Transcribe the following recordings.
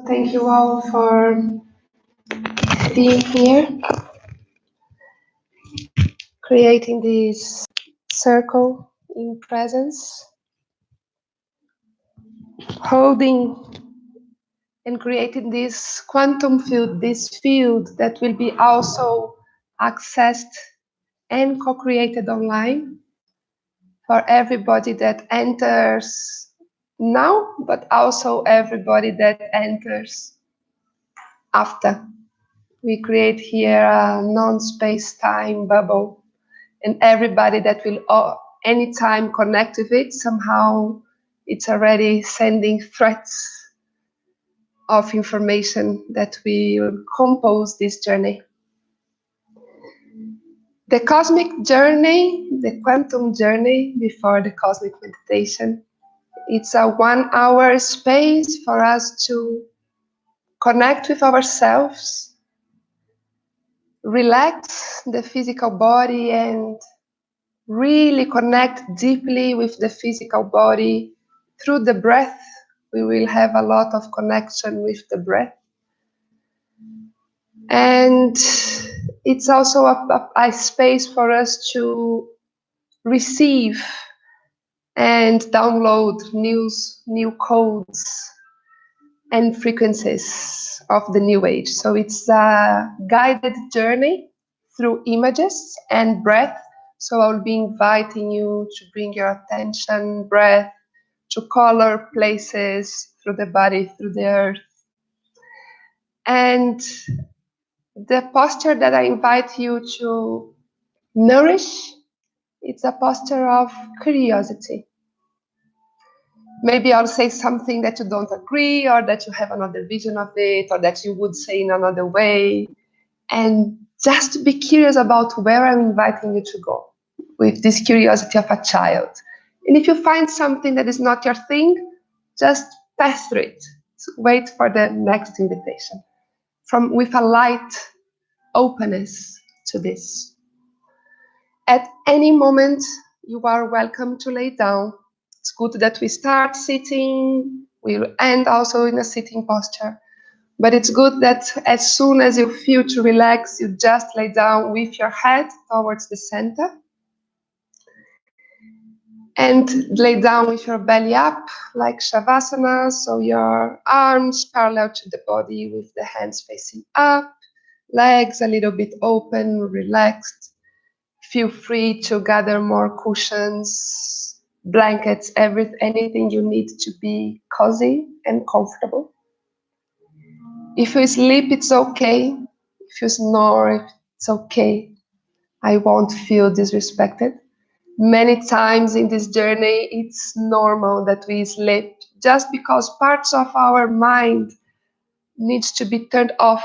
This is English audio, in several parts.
Thank you all for being here, creating this circle in presence, holding and creating this quantum field, this field that will be also accessed and co-created online for everybody that enters now, but also everybody that enters after. We create here a non-space-time bubble, and everybody that will anytime connect with it, somehow it's already sending threads of information that will compose this journey. The cosmic journey, the quantum journey before the cosmic meditation, it's a 1 hour space for us to connect with ourselves, relax the physical body, and really connect deeply with the physical body through the breath. We will have a lot of connection with the breath. And it's also a space for us to receive and download new codes and frequencies of the new age. So it's a guided journey through images and breath. So I'll be inviting you to bring your attention, breath, to color places through the body, through the earth. And the posture that I invite you to nourish, it's a posture of curiosity. Maybe I'll say something that you don't agree, or that you have another vision of it, or that you would say in another way. And just be curious about where I'm inviting you to go, with this curiosity of a child. And if you find something that is not your thing, just pass through it. Wait for the next invitation. With a light openness to this. At any moment, you are welcome to lay down. It's good that we start sitting, we'll end also in a sitting posture. But it's good that as soon as you feel to relax, you just lay down with your head towards the center. And lay down with your belly up, like Shavasana, so your arms parallel to the body with the hands facing up, legs a little bit open, relaxed. Feel free to gather more cushions, blankets, anything you need to be cozy and comfortable. If you sleep, it's okay. If you snore, it's okay. I won't feel disrespected. Many times in this journey, it's normal that we sleep just because parts of our mind needs to be turned off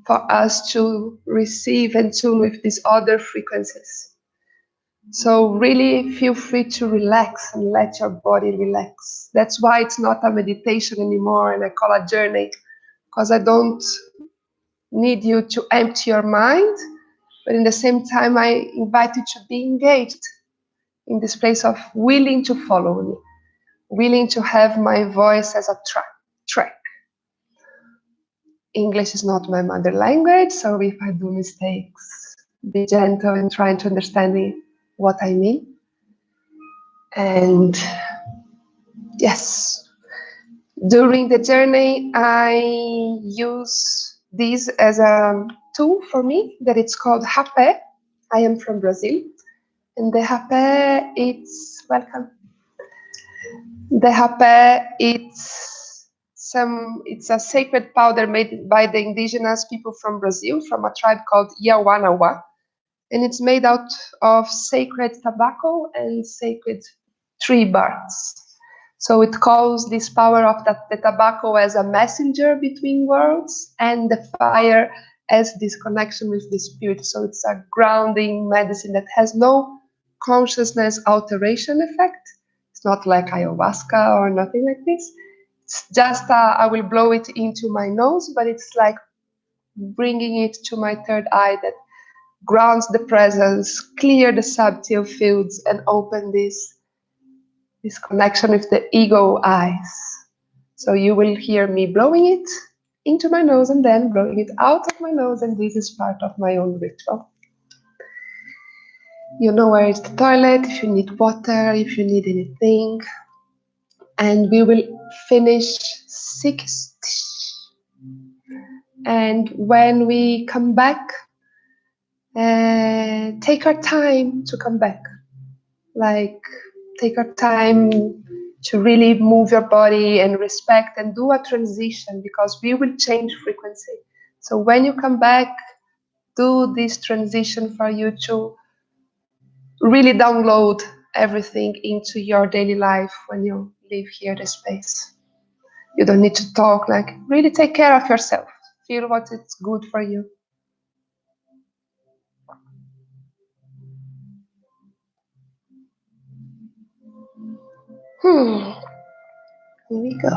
for us to receive and tune with these other frequencies. So really feel free to relax and let your body relax. That's why it's not a meditation anymore, and I call it a journey, because I don't need you to empty your mind, but in the same time, I invite you to be engaged in this place of willing to follow me, willing to have my voice as a track. English is not my mother language, so if I do mistakes, be gentle in trying to understand what I mean. And yes, during the journey, I use this as a tool for me that it's called Rapé. I am from Brazil, and the Rapé, it's welcome. The Rapé, it's a sacred powder made by the indigenous people from Brazil, from a tribe called Yawanawa, and it's made out of sacred tobacco and sacred tree barks. So it calls this power of the tobacco as a messenger between worlds, and the fire as this connection with the spirit. So it's a grounding medicine that has no consciousness alteration effect. It's not like ayahuasca or nothing like this. It's just I will blow it into my nose, but it's like bringing it to my third eye that grounds the presence, clear the subtle fields, and open this connection with the ego eyes. So you will hear me blowing it into my nose and then blowing it out of my nose, and this is part of my own ritual. You know where is the toilet, if you need water, if you need anything. And we will finish 6. And when we come back, take our time to come back. Like, take our time to really move your body and respect and do a transition, because we will change frequency. So when you come back, do this transition for you to really download everything into your daily life when you leave here the space. You don't need to talk, like, really take care of yourself. Feel what is good for you. Here we go.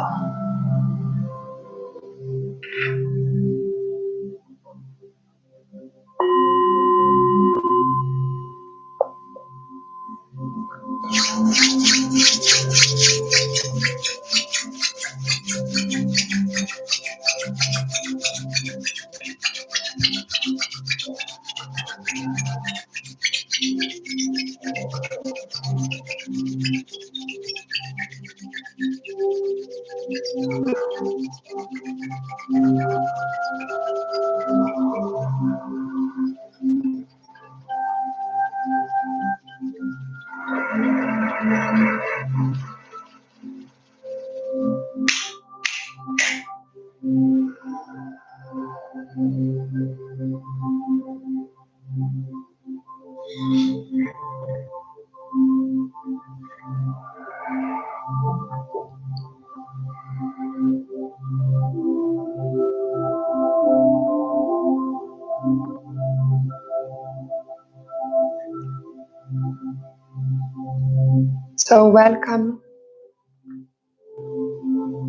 So welcome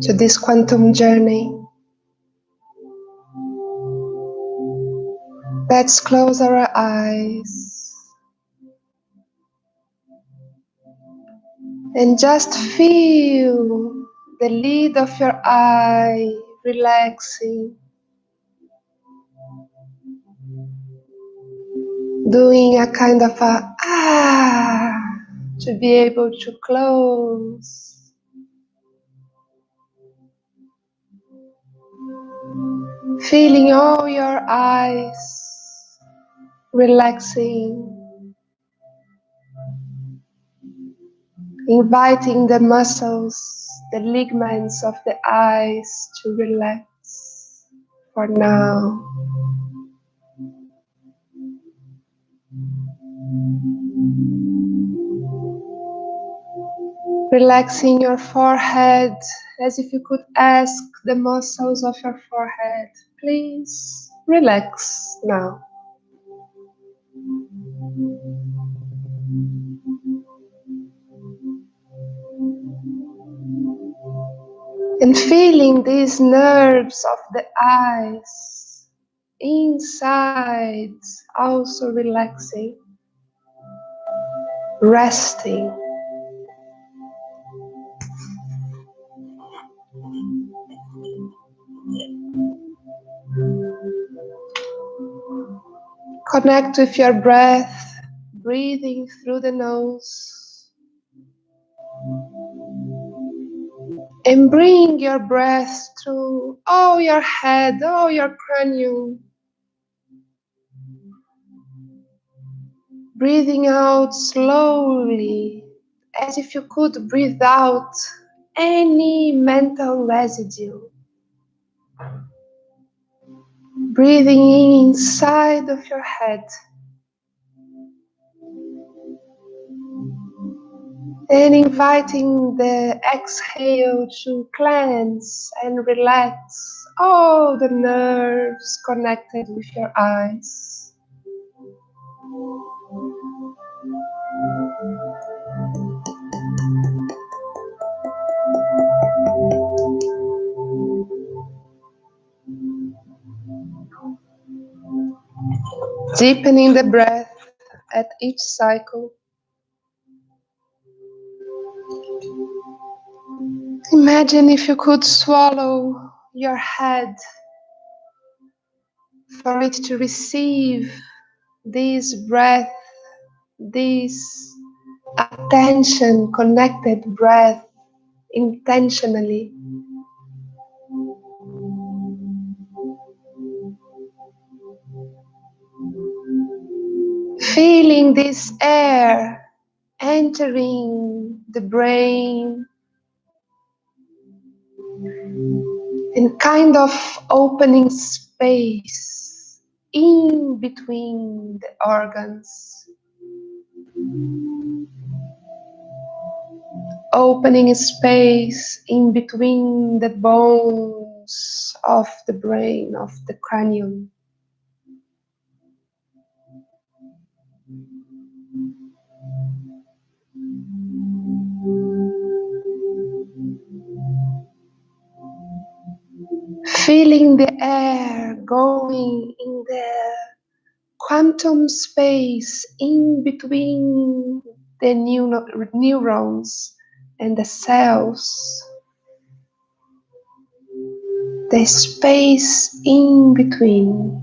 to this quantum journey. Let's close our eyes and just feel the lid of your eye relaxing, doing a kind of a to be able to close. Feeling all your eyes relaxing, inviting the muscles, the ligaments of the eyes to relax for now. Relaxing your forehead, as if you could ask the muscles of your forehead, please relax now. And feeling these nerves of the eyes inside also relaxing, resting. Connect with your breath, breathing through the nose. And bring your breath through all your head, all your cranium. Breathing out slowly, as if you could breathe out any mental residue. Breathing in inside of your head. And inviting the exhale to cleanse and relax all the nerves connected with your eyes. Deepening the breath at each cycle. Imagine if you could swallow your head for it to receive this breath, this attention, connected breath intentionally. Feeling this air entering the brain and kind of opening space in between the organs, opening a space in between the bones of the brain, of the cranium. Feeling the air going in the quantum space in between the neurons and the cells, the space in between.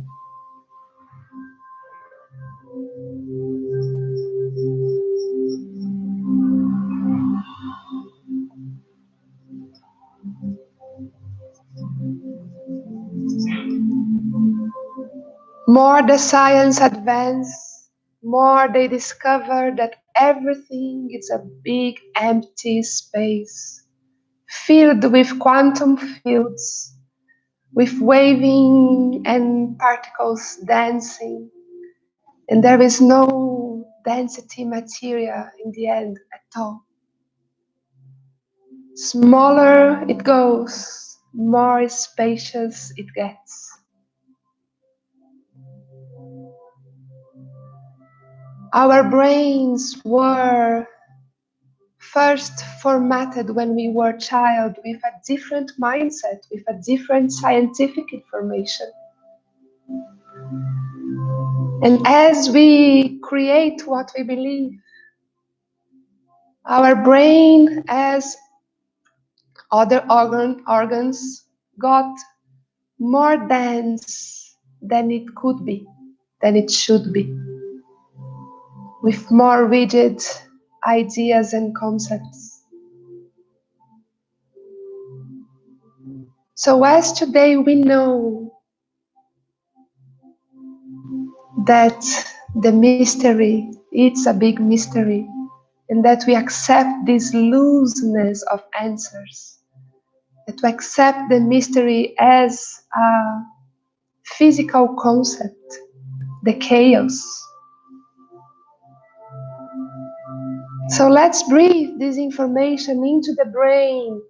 More the science advances, more they discover that everything is a big empty space, filled with quantum fields, with waving and particles dancing, and there is no density material in the end at all. Smaller it goes, more spacious it gets. Our brains were first formatted when we were a child with a different mindset, with a different scientific information. And as we create what we believe, our brain, as other organs, got more dense than it could be, than it should be, with more rigid ideas and concepts. So as today we know that the mystery, it's a big mystery, and that we accept this looseness of answers, that we accept the mystery as a physical concept, the chaos. So let's breathe this information into the brain,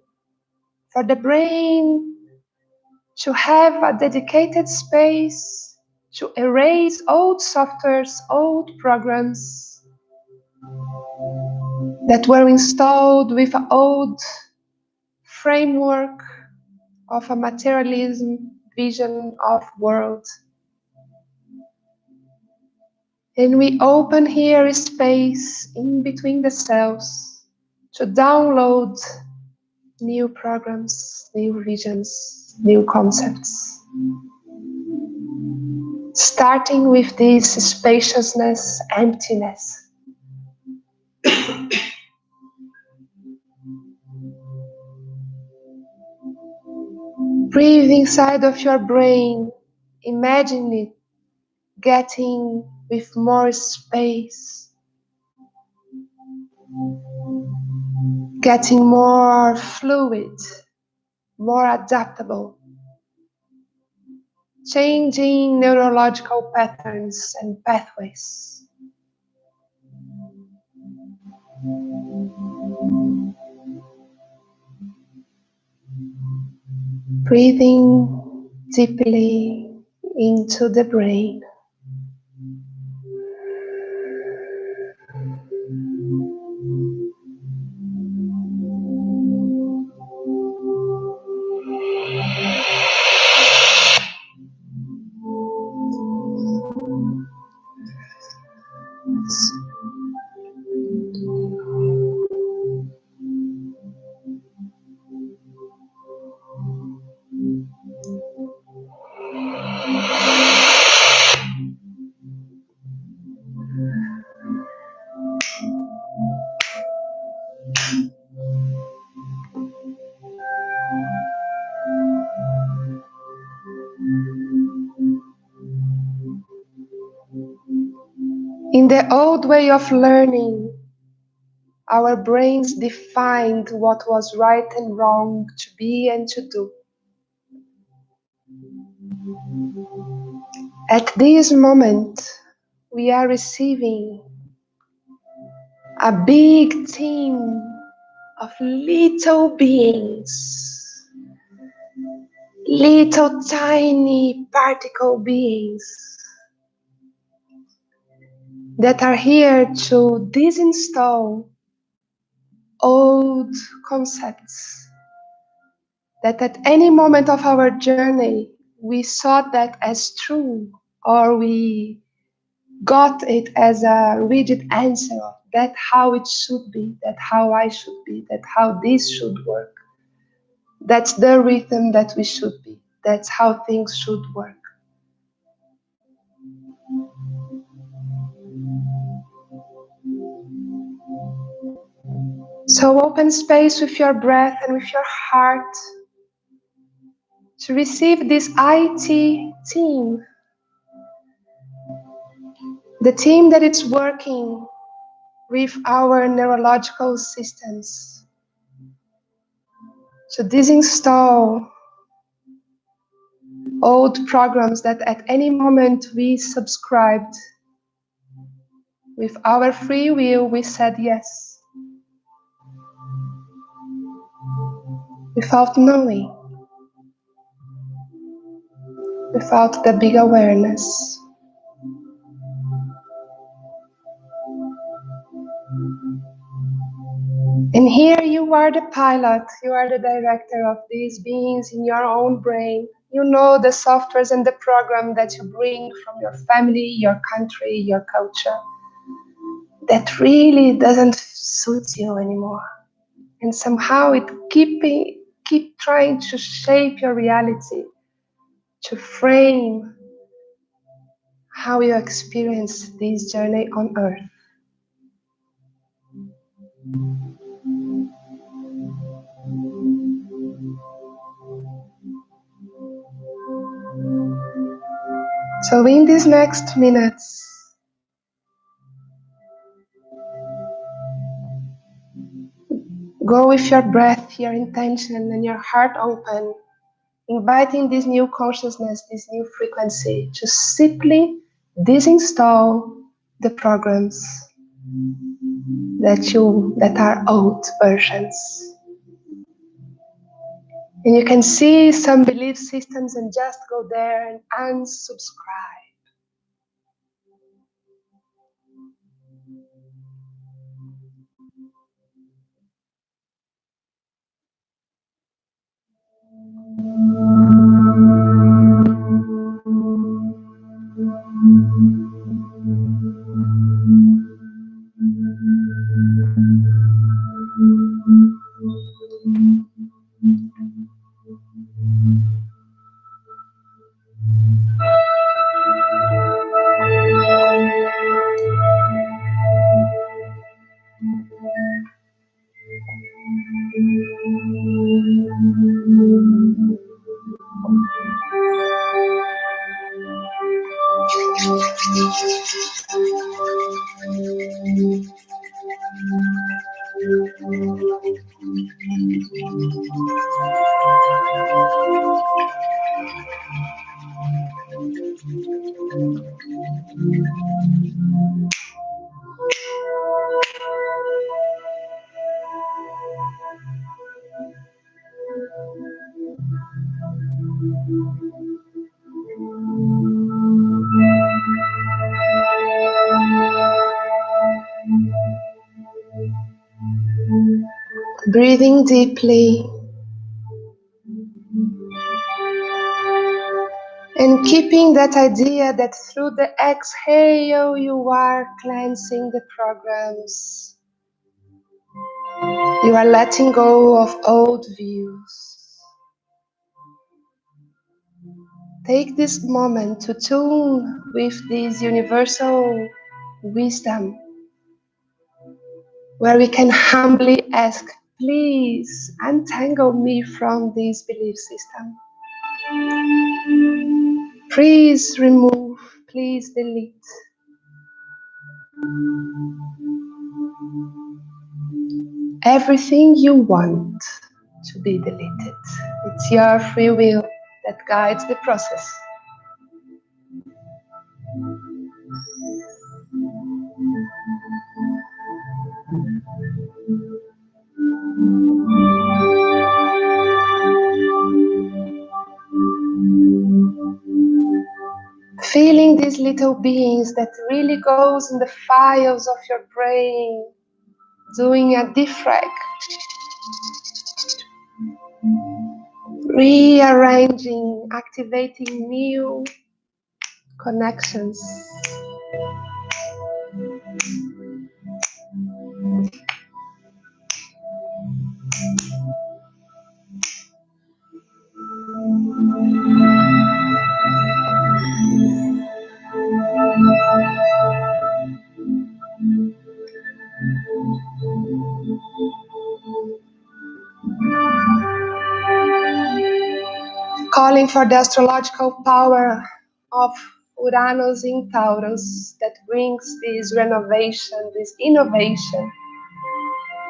for the brain to have a dedicated space to erase old softwares, old programs that were installed with an old framework of a materialism vision of world. And we open here a space in between the cells to download new programs, new visions, new concepts. Starting with this spaciousness, emptiness. Breathe inside of your brain. Imagine it getting with more space, getting more fluid, more adaptable, changing neurological patterns and pathways. Breathing deeply into the brain. In the old way of learning, our brains defined what was right and wrong to be and to do. At this moment, we are receiving a big team of little beings, little tiny particle beings that are here to disinstall old concepts that at any moment of our journey we saw that as true, or we got it as a rigid answer of that how it should be, that how I should be, that how this should work. That's the rhythm that we should be. That's how things should work. So open space with your breath and with your heart to receive this IT team, the team that is working with our neurological systems, to disinstall old programs that at any moment we subscribed. With our free will, we said yes, without knowing, without the big awareness. And here you are the pilot, you are the director of these beings in your own brain. You know the softwares and the program that you bring from your family, your country, your culture, that really doesn't suit you anymore. And somehow it keep trying to shape your reality, to frame how you experience this journey on Earth. So in these next minutes, go with your breath, your intention, and your heart open, inviting this new consciousness, this new frequency, to simply disinstall the programs that are old versions. And you can see some belief systems and just go there and unsubscribe. Breathing deeply and keeping that idea that through the exhale you are cleansing the programs. You are letting go of old views. Take this moment to tune with this universal wisdom, where we can humbly ask, please untangle me from this belief system. Please remove, please delete. Everything you want to be deleted. It's your free will that guides the process. Feeling these little beings that really goes in the files of your brain, doing a defrag, rearranging, activating new connections. Calling for the astrological power of Uranus in Taurus that brings this renovation, this innovation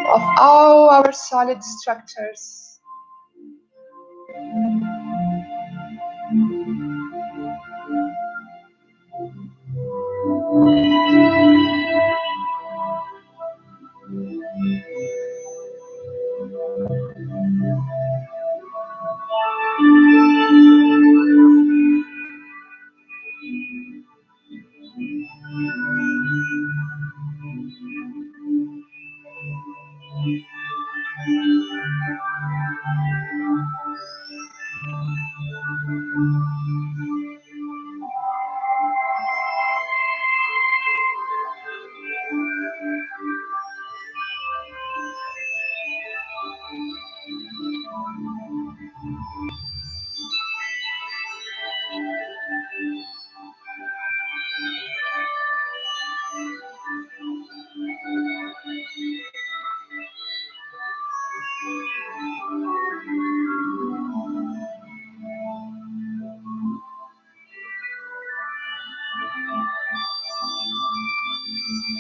of all our solid structures.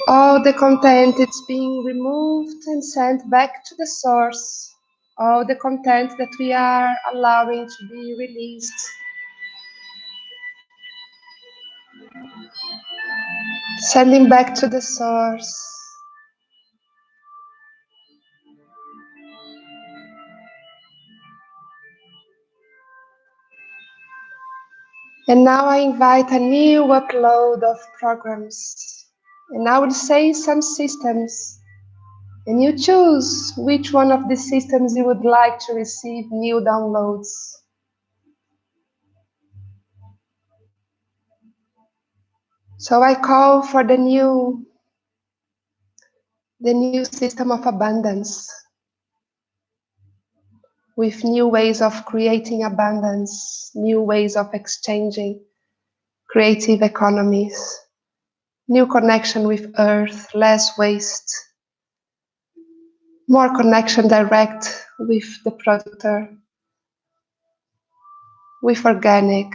All the content is being removed and sent back to the source. All the content that we are allowing to be released. Sending back to the source. And now I invite a new upload of programs. And I will say some systems. And you choose which one of the systems you would like to receive new downloads. So I call for the new system of abundance, with new ways of creating abundance, new ways of exchanging, creative economies, new connection with earth, less waste, more connection direct with the producer, with organic,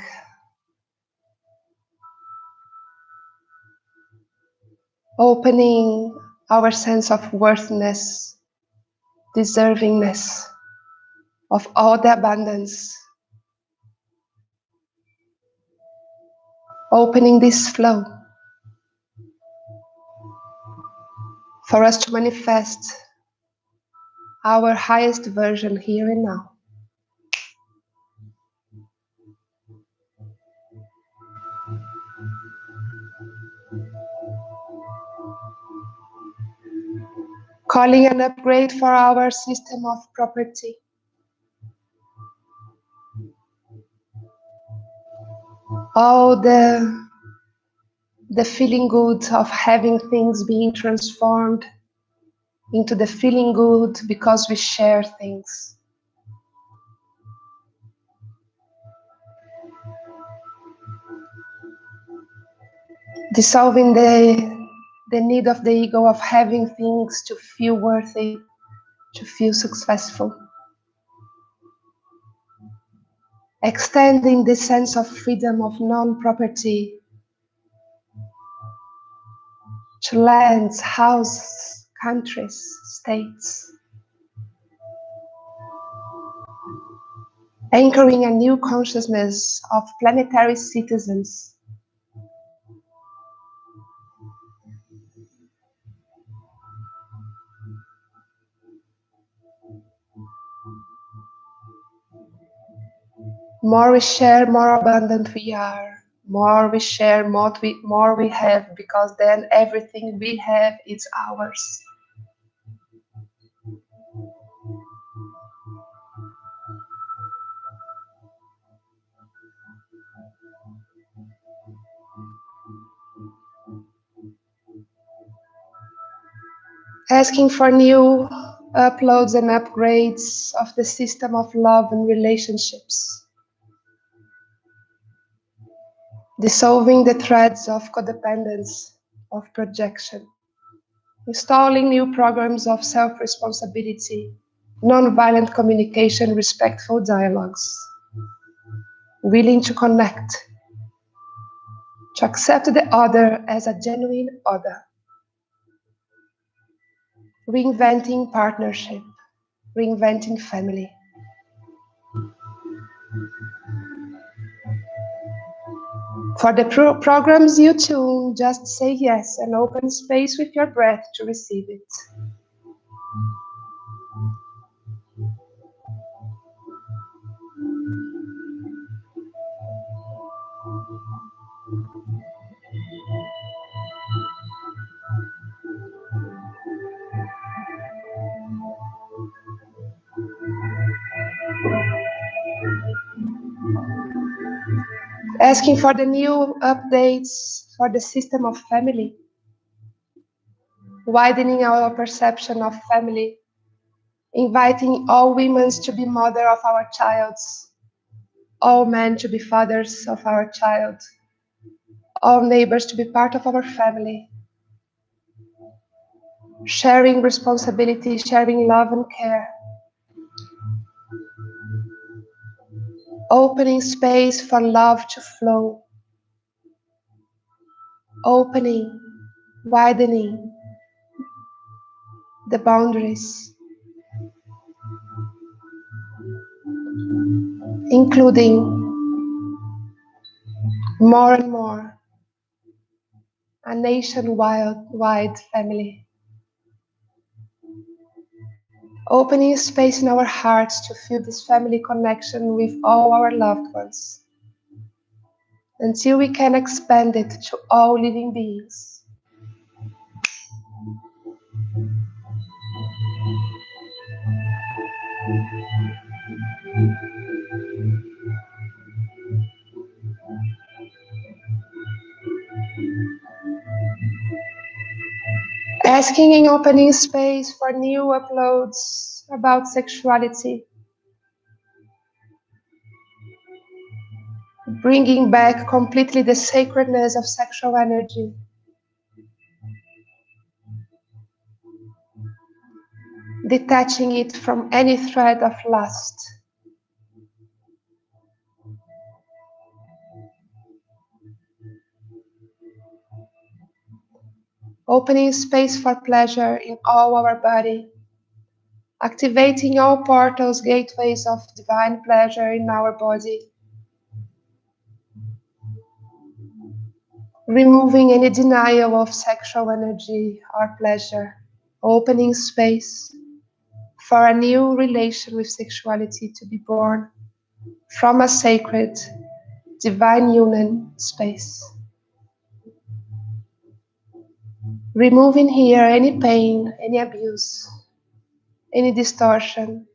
opening our sense of worthiness, deservingness of all the abundance, opening this flow for us to manifest our highest version here and now. Calling an upgrade for our system of property. All the feeling good of having things being transformed into the feeling good because we share things. Dissolving the need of the ego of having things to feel worthy, to feel successful. Extending the sense of freedom of non-property, to lands, houses, countries, states, anchoring a new consciousness of planetary citizens. More we share, more abundant we are. More we share, more we have, because then everything we have is ours. Asking for new uploads and upgrades of the system of love and relationships. Dissolving the threads of codependence, of projection. Installing new programs of self-responsibility, non-violent communication, respectful dialogues. Willing to connect, to accept the other as a genuine other. Reinventing partnership, reinventing family. For the programs you tune, just say yes and open space with your breath to receive it. Asking for the new updates for the system of family. Widening our perception of family. Inviting all women to be mother of our childs. All men to be fathers of our child. All neighbors to be part of our family. Sharing responsibility, sharing love and care. Opening space for love to flow. Opening, widening the boundaries. Including more and more a nationwide family. Opening space in our hearts to feel this family connection with all our loved ones, until we can expand it to all living beings. Asking and opening space for new uploads about sexuality. Bringing back completely the sacredness of sexual energy. Detaching it from any thread of lust. Opening space for pleasure in all our body. Activating all portals, gateways of divine pleasure in our body. Removing any denial of sexual energy or pleasure. Opening space for a new relation with sexuality to be born from a sacred, divine union space. Removing here any pain, any abuse, any distortion.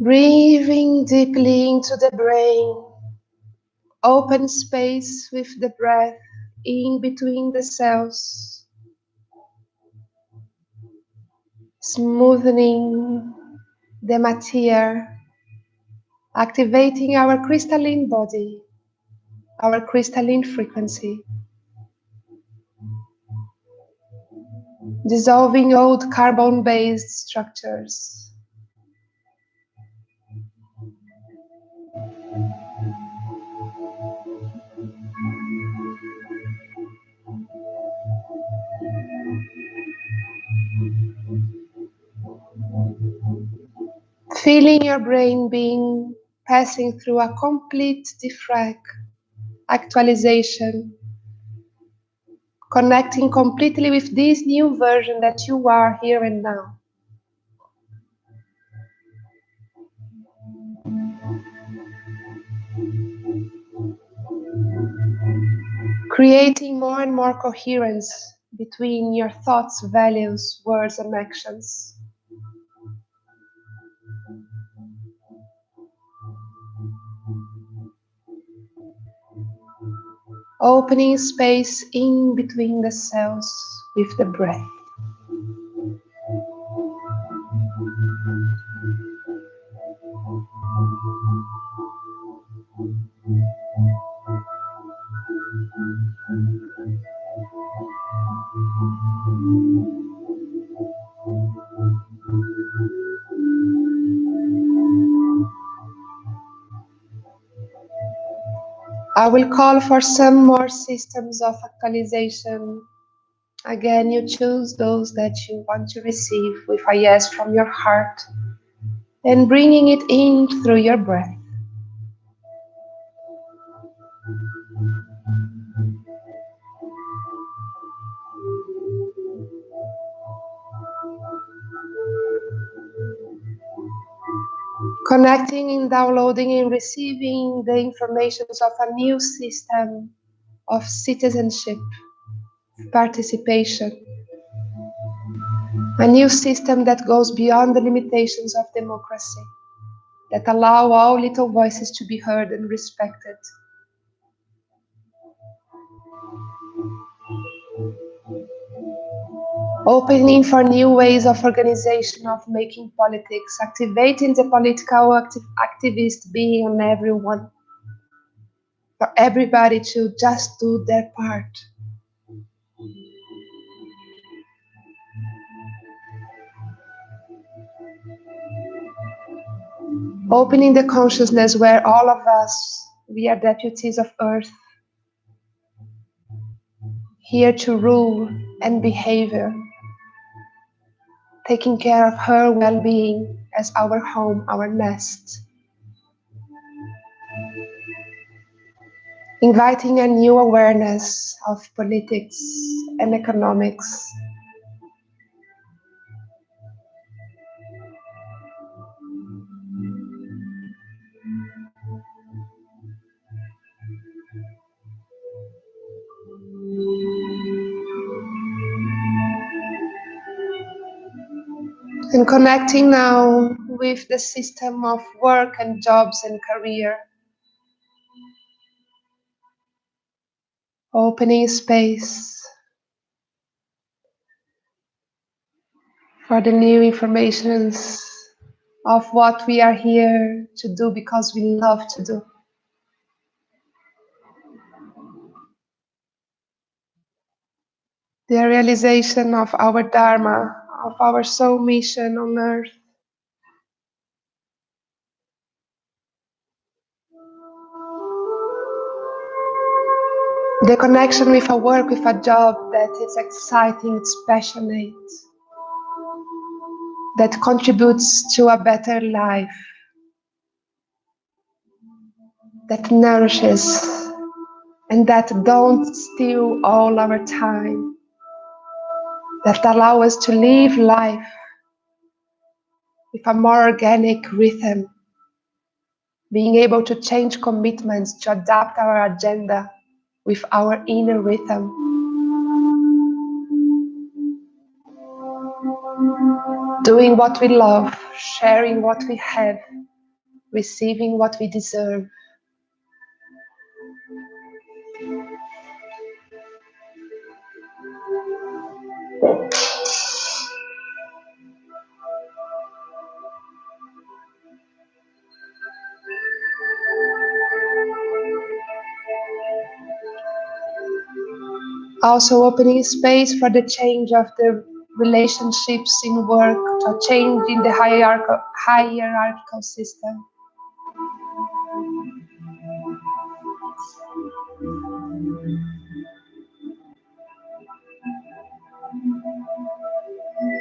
Breathing deeply into the brain. Open space with the breath in between the cells. Smoothing the material activating our crystalline body, our crystalline frequency, dissolving old carbon-based structures. Feeling your brain being passing through a complete defrag, actualization, connecting completely with this new version that you are here and now. Creating more and more coherence between your thoughts, values, words, and actions. Opening space in between the cells with the breath. I will call for some more systems of actualization. Again, you choose those that you want to receive with a yes from your heart and bringing it in through your breath. Connecting and downloading and receiving the information of a new system of citizenship, participation, a new system that goes beyond the limitations of democracy, that allow all little voices to be heard and respected. Opening for new ways of organization, of making politics, activating the political activist being on everyone, for everybody to just do their part. Opening the consciousness where all of us, we are deputies of Earth, here to rule and behavior, taking care of her well-being as our home, our nest. Inviting a new awareness of politics and economics. And connecting now with the system of work and jobs and career. Opening space for the new informations of what we are here to do because we love to do. The realization of our Dharma, of our soul mission on earth. The connection with a work, with a job that is exciting, it's passionate, that contributes to a better life, that nourishes, and that don't steal all our time, that allow us to live life with a more organic rhythm, being able to change commitments, to adapt our agenda with our inner rhythm. Doing what we love, sharing what we have, receiving what we deserve. Also opening space for the change of the relationships in work, to change in the hierarchical system.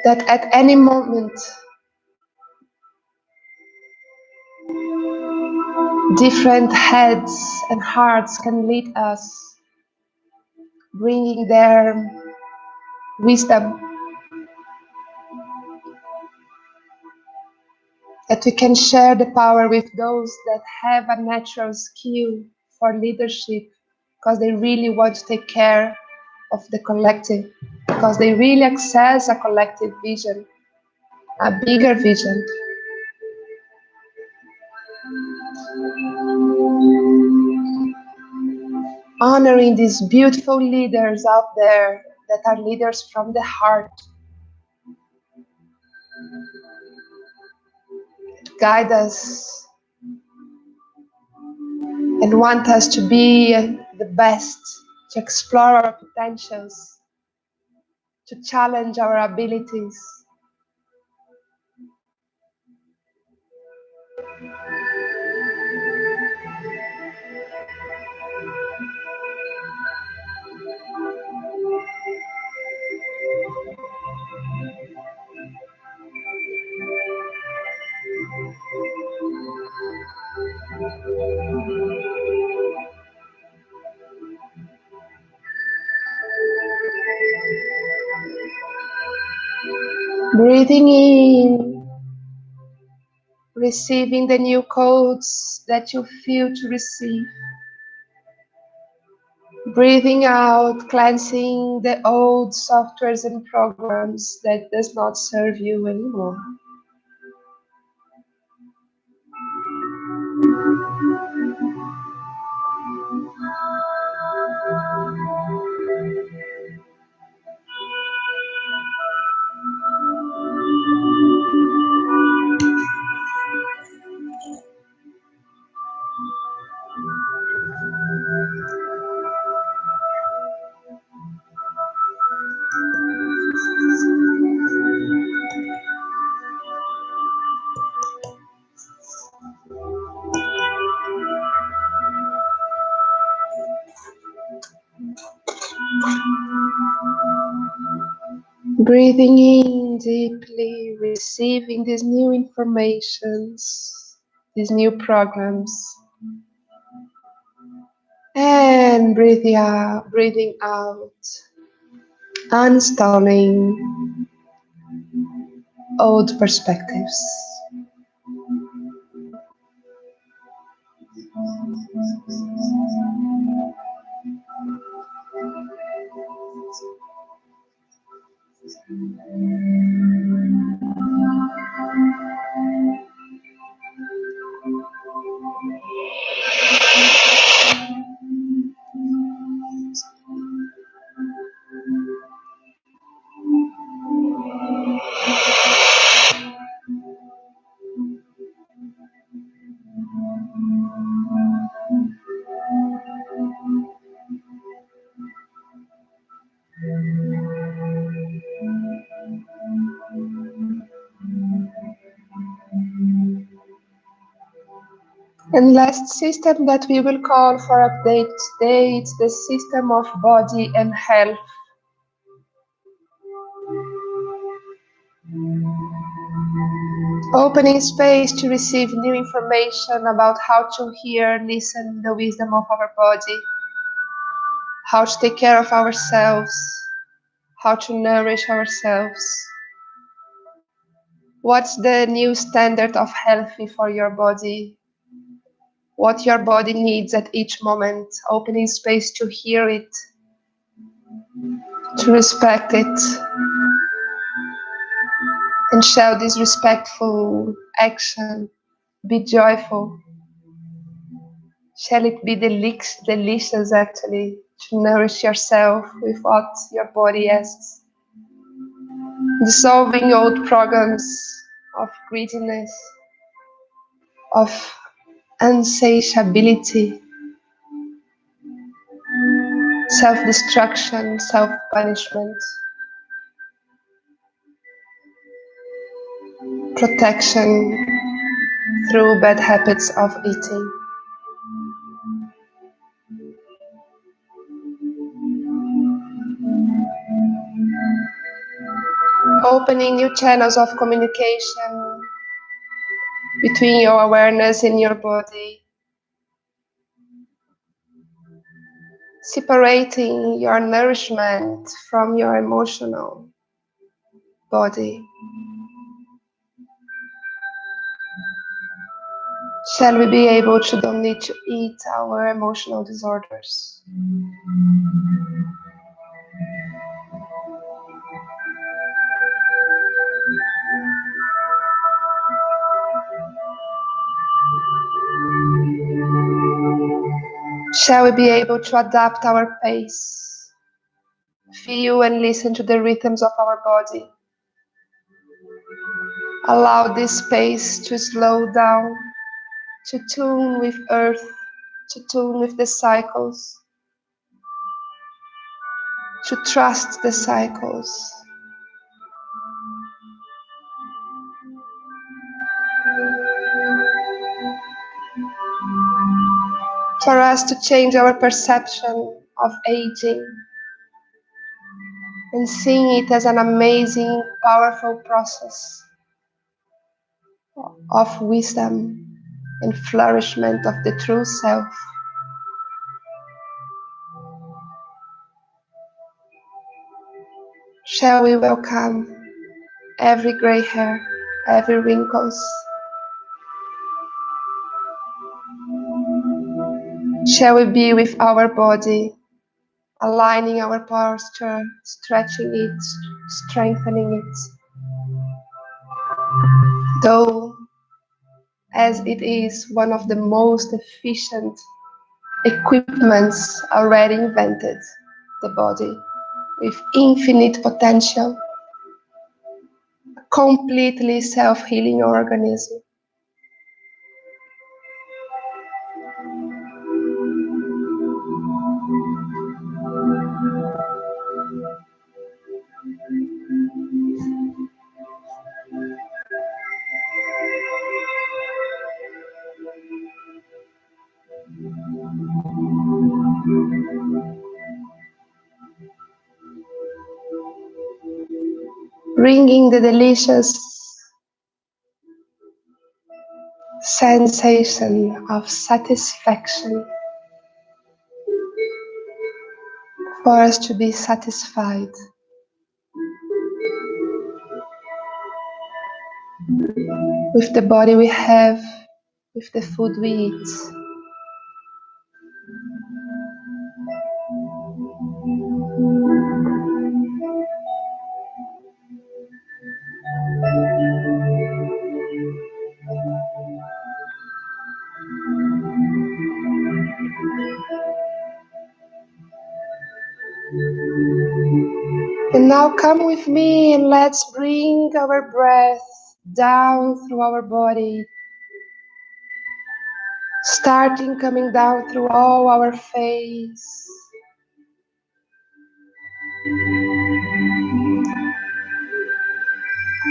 That at any moment, different heads and hearts can lead us, bringing their wisdom, that we can share the power with those that have a natural skill for leadership, because they really want to take care of the collective, because they really access a collective vision, a bigger vision. Honoring these beautiful leaders out there that are leaders from the heart, guide us and want us to be the best, to explore our potentials, to challenge our abilities. Breathing in, receiving the new codes that you feel to receive. Breathing out, cleansing the old softwares and programs that does not serve you anymore. Breathing in deeply, receiving these new informations, these new programs, and breathing out, uninstalling old perspectives. And last system that we will call for update today is the system of body and health. Opening space to receive new information about how to hear, listen the wisdom of our body, how to take care of ourselves, how to nourish ourselves. What's the new standard of healthy for your body? What your body needs at each moment, opening space to hear it, to respect it, and show this respectful action. Be joyful. Shall it be delicious actually to nourish yourself with what your body asks? Dissolving old programs of greediness, of insatiability, self-destruction, self-punishment, protection through bad habits of eating. Opening new channels of communication between your awareness and your body. Separating your nourishment from your emotional body. Shall we be able to don't need to eat our emotional disorders? Shall we be able to adapt our pace, feel and listen to the rhythms of our body? Allow this pace to slow down, to tune with earth, to tune with the cycles, to trust the cycles. For us to change our perception of aging and seeing it as an amazing, powerful process of wisdom and flourishment of the true self. Shall we welcome every gray hair, every wrinkles? Shall we be with our body, aligning our posture, stretching it, strengthening it? Though, as it is one of the most efficient equipments already invented, the body, with infinite potential, a completely self-healing organism. Bringing the delicious sensation of satisfaction for us to be satisfied with the body we have, with the food we eat. And now come with me and let's bring our breath down through our body, starting coming down through all our face.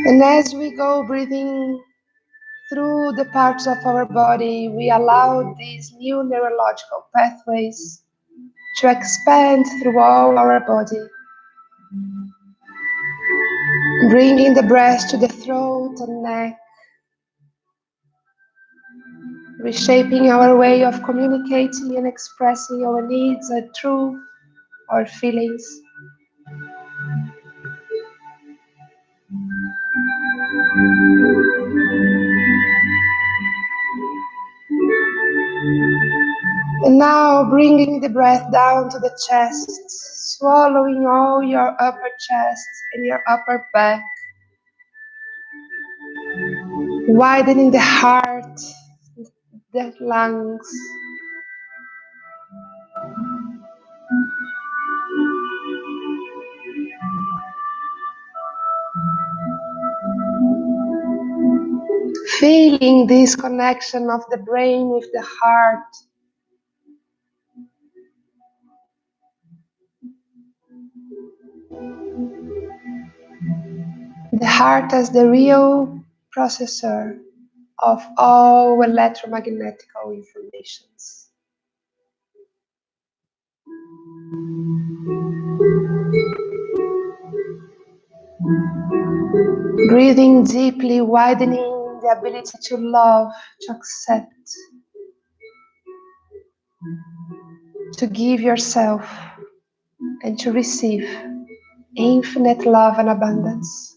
And as we go breathing through the parts of our body, we allow these new neurological pathways to expand through all our body, bringing the breath to the throat and neck, reshaping our way of communicating and expressing our needs, our truth, our feelings. And now bringing the breath down to the chest, swallowing all your upper chest and your upper back, widening the heart, the lungs. Feeling this connection of the brain with the heart. The heart as the real processor of all electromagnetic informations. Breathing deeply, widening the ability to love, to accept, to give yourself, and to receive infinite love and abundance.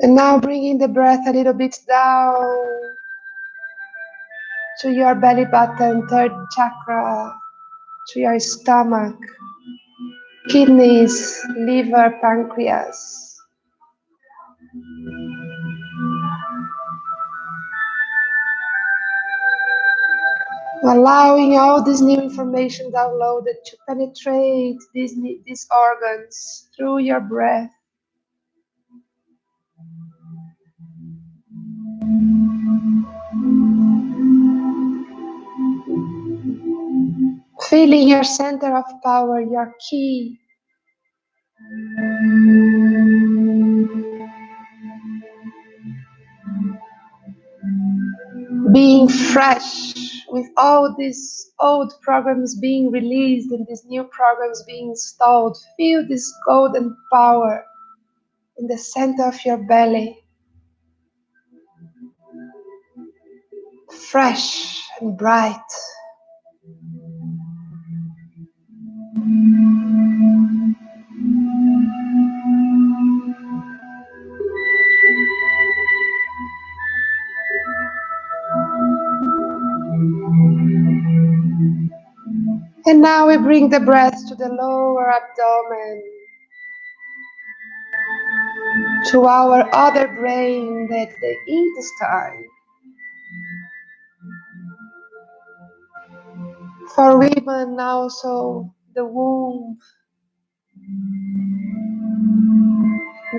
And now bringing the breath a little bit down to your belly button, third chakra, to your stomach, kidneys, liver, pancreas. Allowing all this new information downloaded to penetrate these organs through your breath. Feeling your center of power, your key. Being fresh with all these old programs being released and these new programs being installed. Feel this golden power in the center of your belly. Fresh and bright. And now we bring the breath to the lower abdomen, to our other brain, that's the intestine. For women also, the womb.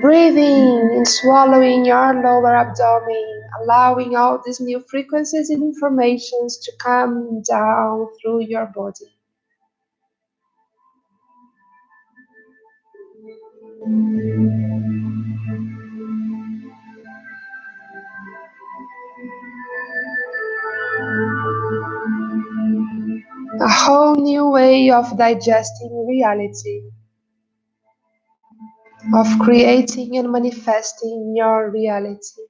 Breathing and swallowing your lower abdomen, allowing all these new frequencies and informations to come down through your body. A whole new way of digesting reality, of creating and manifesting your reality.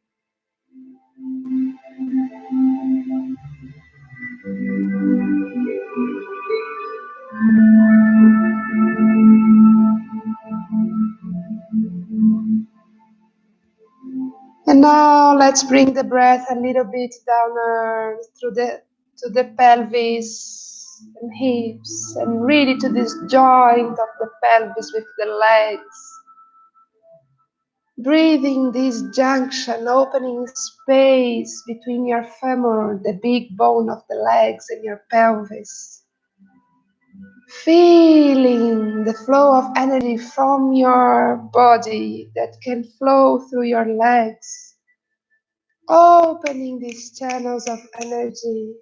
And now let's bring the breath a little bit down through to the pelvis and hips, and really to this joint of the pelvis with the legs. Breathing this junction, opening space between your femur, the big bone of the legs, and your pelvis. Feeling the flow of energy from your body that can flow through your legs. Opening these channels of energy.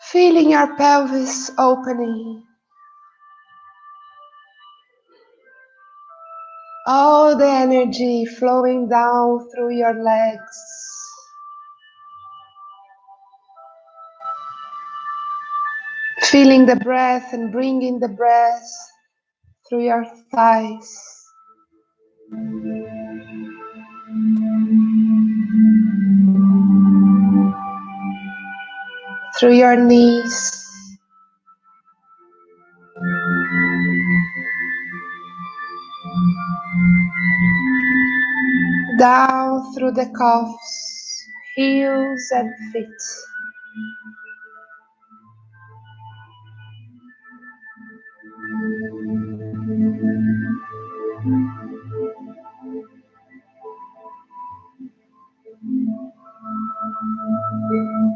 Feeling your pelvis opening. All the energy flowing down through your legs. Feeling the breath and bringing the breath through your thighs. Through your knees. Down through the calves, heels and feet.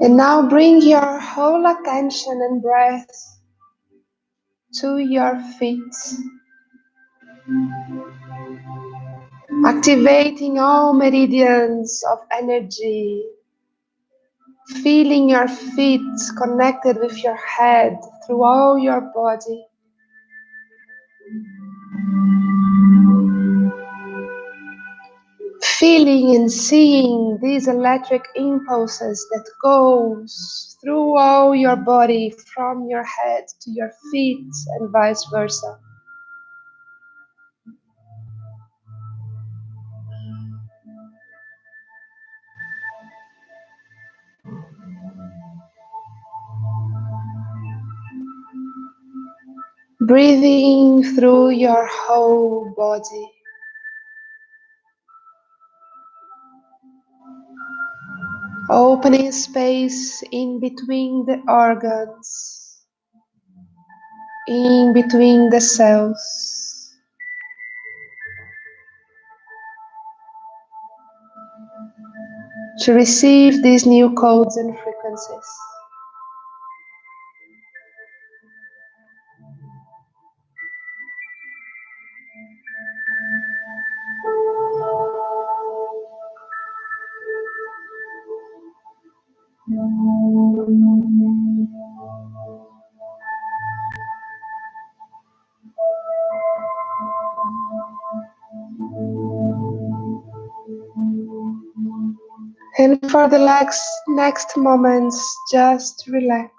And now bring your whole attention and breath to your feet. Activating all meridians of energy, feeling your feet connected with your head through all your body. Feeling and seeing these electric impulses that goes through all your body from your head to your feet and vice versa. Breathing through your whole body. Opening space in between the organs, in between the cells. To receive these new codes and frequencies. And for the next moments, just relax.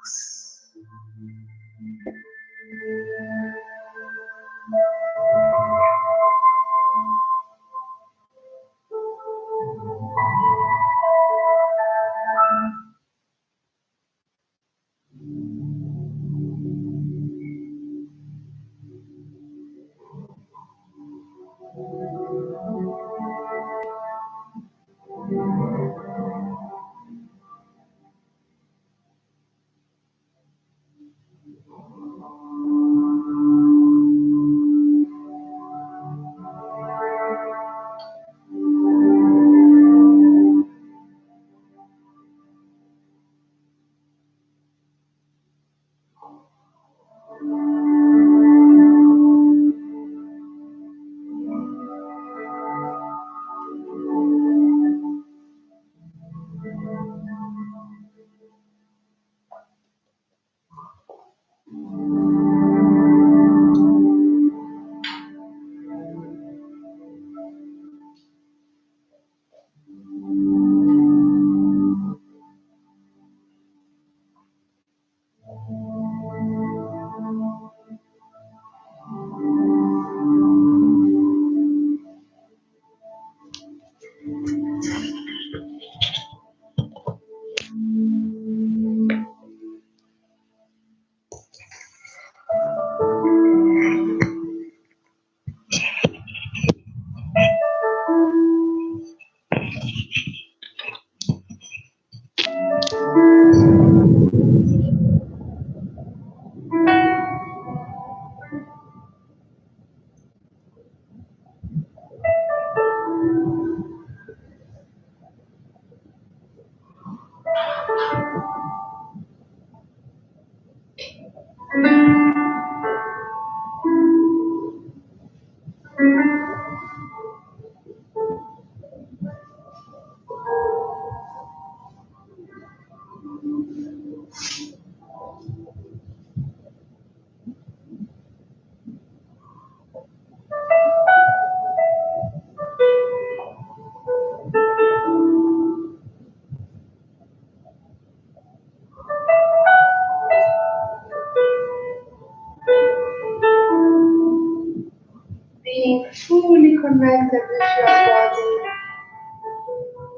Being fully connected with your body,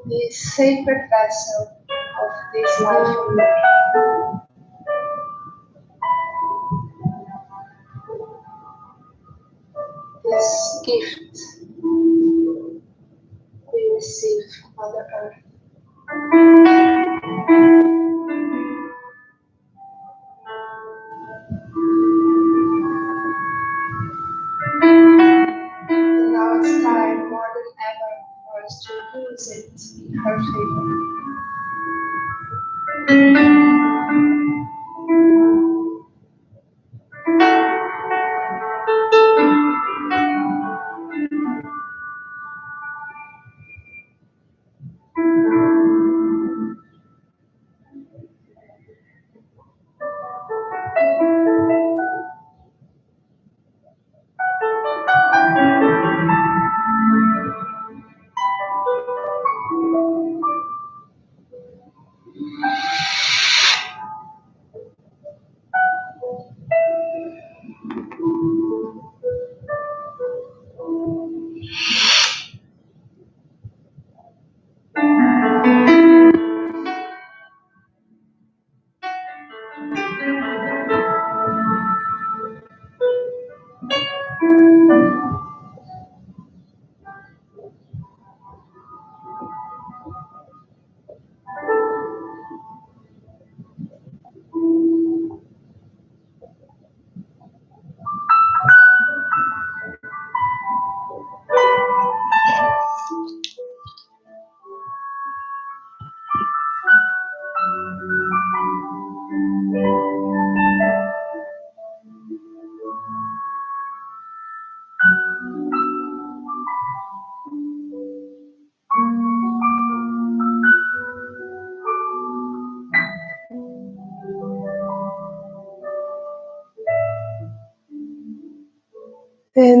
this sacred vessel of this life on earth. This gift we receive from Mother Earth. And now it's time more than ever for us to use it in her favor.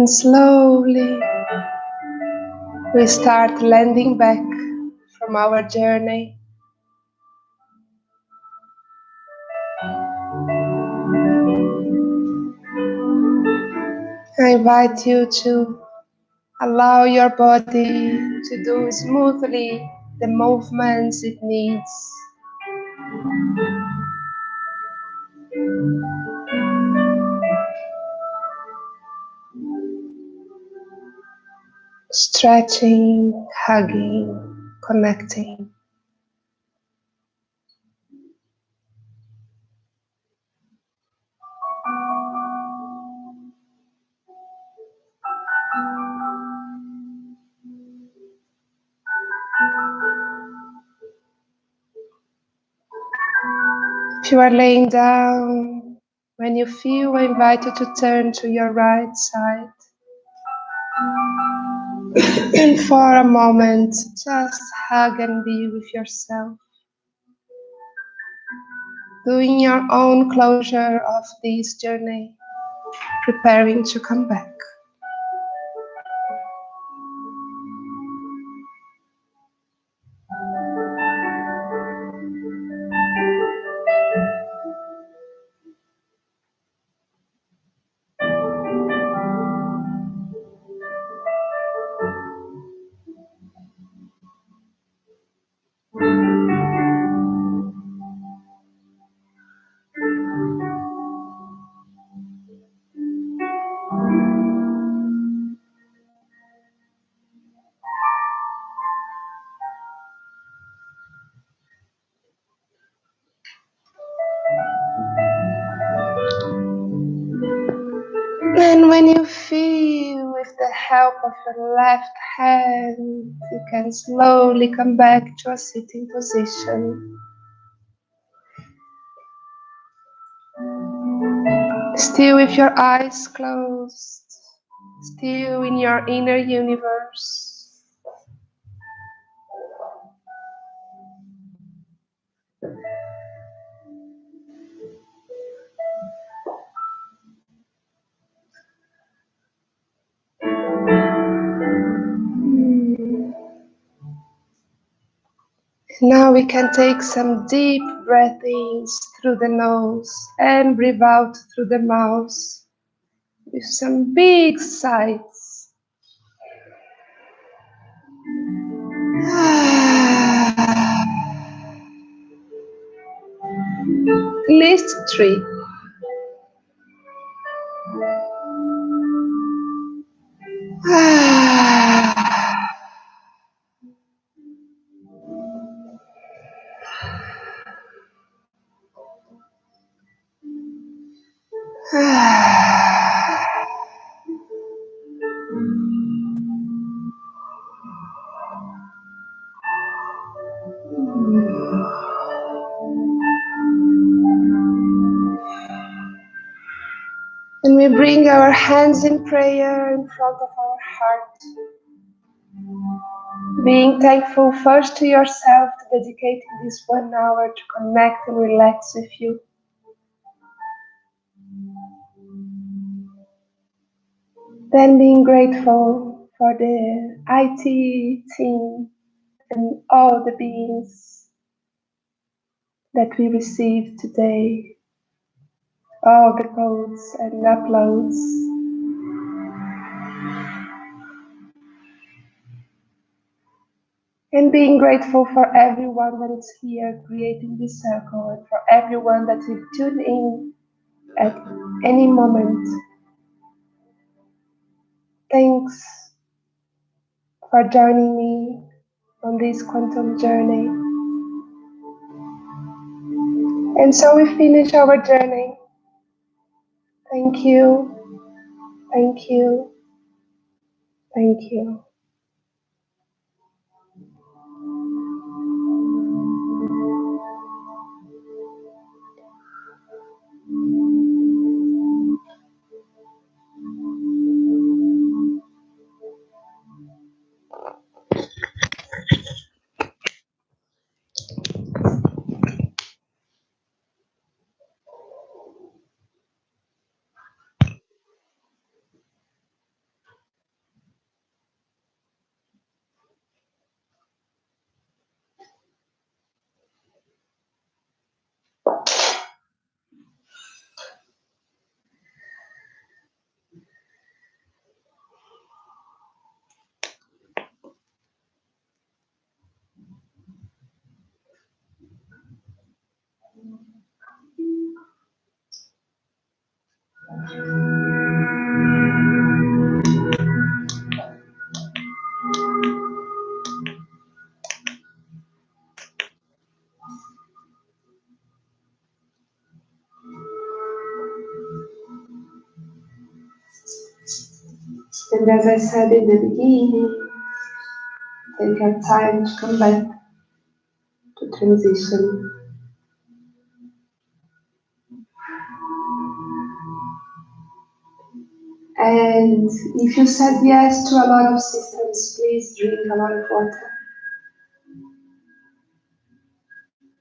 And slowly we start landing back from our journey. I invite you to allow your body to do smoothly the movements it needs. Stretching, hugging, connecting. If you are laying down, when you feel, I invite you to turn to your right side. And for a moment, just hug and be with yourself, doing your own closure of this journey, preparing to come back. And when you feel with the help of your left hand, you can slowly come back to a sitting position. Still with your eyes closed, still in your inner universe. Now we can take some deep breathings through the nose and breathe out through the mouth with some big sighs. At least 3. And we bring our hands in prayer in front of our heart, being thankful first to yourself to dedicating this 1 hour to connect and relax with you. Then being grateful for the IT team and all the beings that we received today, all the codes and uploads. And being grateful for everyone that is here creating this circle and for everyone that will tune in at any moment. Thanks for joining me on this quantum journey. And so we finish our journey. Thank you, thank you, thank you. And as I said in the beginning, take your time to come back to transition. And if you said yes to a lot of systems, please drink a lot of water.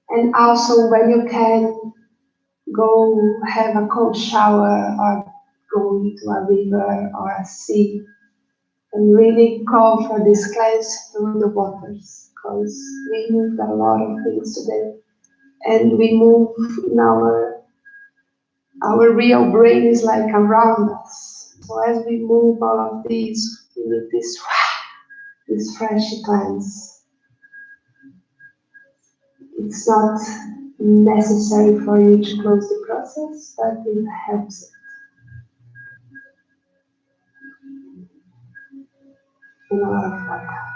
And also, when you can, go have a cold shower or go into a river or a sea and really call for this cleanse through the waters, because we moved a lot of things today and we move in our real brain is like around us. So as we move all of these, we need this fresh cleanse. It's not necessary for you to close the process, but it helps in a lot of water.